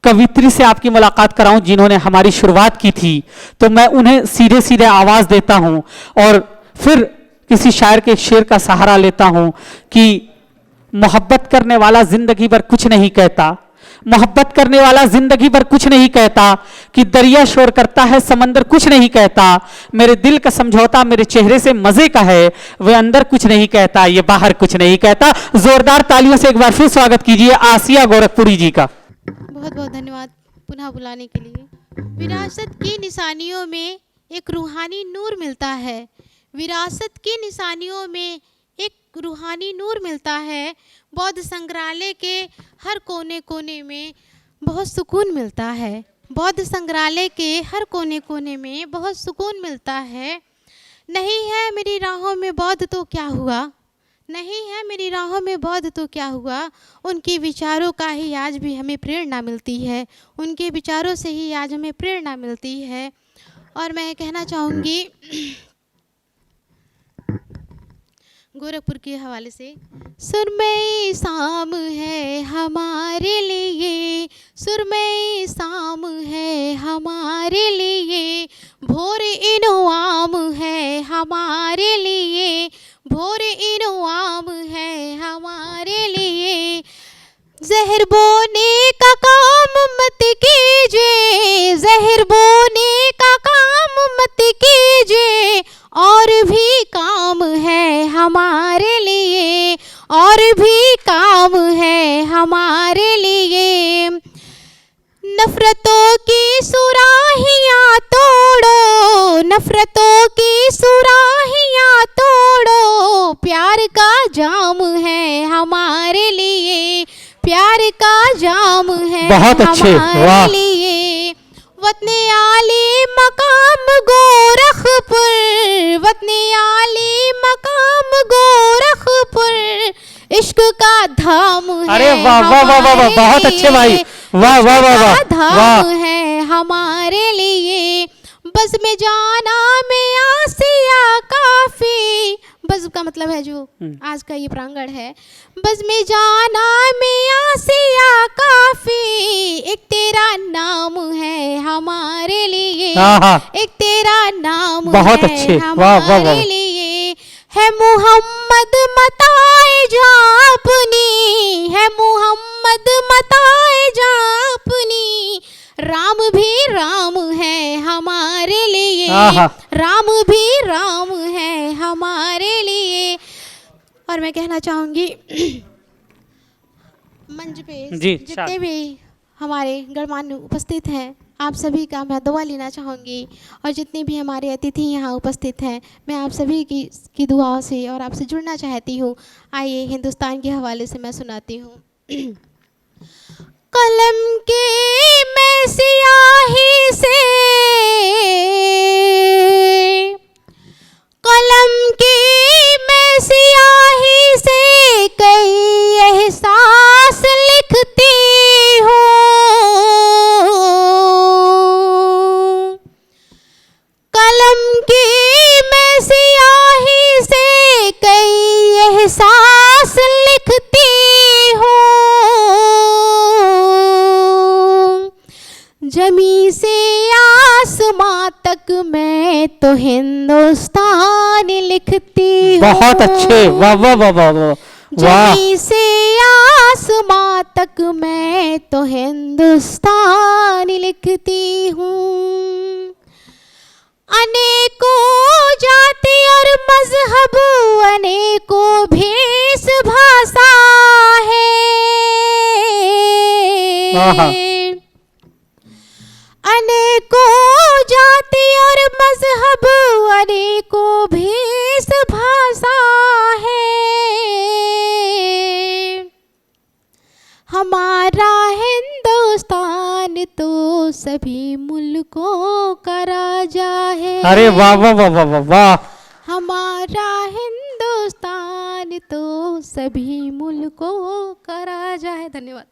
कवित्री से आपकी मुलाकात कराऊं जिन्होंने हमारी शुरुआत की थी, तो मैं उन्हें सीधे सीधे आवाज देता हूं और फिर किसी शायर के शेर का सहारा लेता हूं कि मोहब्बत करने वाला जिंदगी भर कुछ नहीं कहता, मोहब्बत करने वाला जिंदगी भर कुछ नहीं कहता, कि दरिया शोर करता है समंदर कुछ नहीं कहता, मेरे दिल का समझौता मेरे चेहरे से मजे का है, वे अंदर कुछ नहीं कहता, ये बाहर कुछ नहीं कहता। जोरदार तालियों से एक बार फिर स्वागत कीजिए आसिया गोरखपुरी जी का। बहुत बहुत धन्यवाद पुनः बुलाने के लिए। विरासत की निशानियों में एक रूहानी नूर मिलता है, विरासत की निशानियों में एक रूहानी नूर मिलता है। बौद्ध संग्रहालय के हर कोने कोने में बहुत सुकून मिलता है, बौद्ध संग्रहालय के हर कोने कोने में बहुत सुकून मिलता है। नहीं है मेरी राहों में बौद्ध तो क्या हुआ, नहीं है मेरी राहों में बौद्ध तो क्या हुआ, उनके विचारों का ही आज भी हमें प्रेरणा मिलती है, उनके विचारों से ही आज हमें प्रेरणा मिलती है। और मैं कहना चाहूँगी गोरखपुर के हवाले से, सुरमई शाम है हमारे लिए, सुरमई शाम है हमारे लिए, भोर इनवाम है हमारे लिए, भोर इनवाम है हमारे लिए। जहर बोने का काम मत कीजिए, जहर बोने का काम मत कीजिए, और भी काम है हमारे लिए, और भी काम है हमारे लिए। नफरतों की सुराहियां तोड़ो, नफरतों की सुराहियां तोड़ो, प्यार का जाम है हमारे लिए, प्यार का जाम है बहुत अच्छे, हमारे लिए। वतने आली मकाम गोरखपुर, वतने आली मकाम गोरखपुर, इश्क का धाम है। अरे वाह वाह वाह वाह वाह, बहुत अच्छे भाई, वाह वाह वाह वाह, धाम है हमारे लिए। बस में जाना में आसिया काफी, बस का मतलब है जो आज का ये प्रांगण है, बस में जाना में आसिया काफी, एक तेरा नाम है हमारे लिए, एक तेरा नाम बहुत है अच्छे, हमारे लिए। है मुहम्मद मताए जा अपनी, है मुहम्मद मताए जा अपनी, राम भी राम है हमारे लिए, राम भी राम है हमारे लिए। और मैं कहना चाहूँगी मंच पे जितने भी हमारे गणमान्य उपस्थित हैं, आप सभी का मैं दुआ लेना चाहूँगी, और जितने भी हमारे अतिथि यहाँ उपस्थित हैं, मैं आप सभी की दुआओं से और आपसे जुड़ना चाहती हूँ। आइए हिंदुस्तान के हवाले से मैं सुनाती हूँ। कलम की मैं सियाही से, कलम की मैं सियाही से कई एहसास लिखती हूँ, कलम की मैं सियाही से कई एहसास लिखती हूँ। जमी से आसमां तक मैं तो हिंदुस्तान लिखती हूँ। बहुत अच्छे, वाह वाह वाह वाह वाह। जमी से आसमां तक मैं तो हिंदुस्तान लिखती हूँ। अनेकों जाति और मजहब, अनेकों भेष भाषा है, अनेकों जाति और मजहब, अनेकों भेष भाषा है। हमारा हिंदुस्तान तो सभी मुल्कों का राजा है। अरे वाह वाह वाह वाह वाह वाह। हमारा हिंदुस्तान तो सभी मुल्कों का राजा है। धन्यवाद।